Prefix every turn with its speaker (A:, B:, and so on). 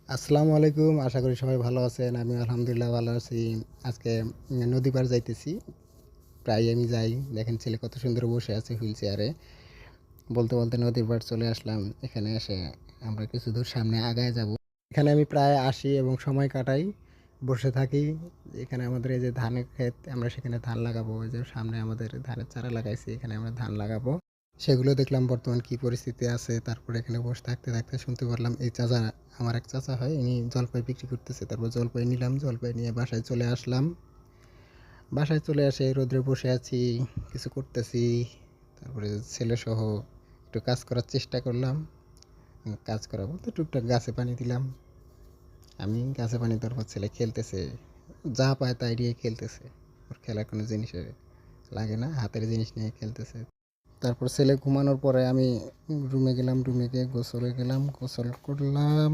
A: আসসালামু আলাইকুম। আশা করি সবাই ভালো আছেন। আমি আলহামদুলিল্লাহ ভালো আছি। আজকে নদী পাড় যাইতেছি। প্রায়ই আমি যাই। দেখেন ছেলে কত সুন্দর বসে আছে হুইল চেয়ারে। বলতে, বলতে নদীর পাড় চলে আসলাম। এখানে এসে আমরা কিছু দূর সামনে আগায় যাব। এখানে আমি প্রায় আসি এবং সময় কাটাই। বসে থাকি। এখানে আমাদের এই যে ধানের ক্ষেত, আমরা সেখানে ধান লাগাবো। ওই যে সামনে আমাদের ধানের চারা লাগাইছি। এখানে আমরা ধান লাগাবো। সেগুলো দেখলাম বর্তমান কী পরিস্থিতি আছে। তারপরে এখানে বসে থাকতে, থাকতে শুনতে পারলাম এই চাচা, আমার এক চাচা হয়, ইনি জলপাই বিক্রি করতেছে। তারপর জলপাই নিলাম, জলপাই নিয়ে বাসায় চলে আসলাম। বাসায় চলে আসে রোদ্রে বসে আছি, কিছু করতেছি। তারপরে ছেলেসহ একটু কাজ করার চেষ্টা করলাম। কাজ করা বলতে টুকটাক গাছে পানি দিলাম। আমি গাছে পানি দেওয়ার পর ছেলে খেলতেছে। যা পায় তাই দিয়ে খেলতেছে। ওর খেলার কোনো জিনিসে লাগে না, হাতের জিনিস নিয়ে খেলতেছে। তারপর ছেলে ঘুমানোর পরে আমি রুমে গেলাম, রুমে গিয়ে গোসলে গেলাম, গোসল করলাম।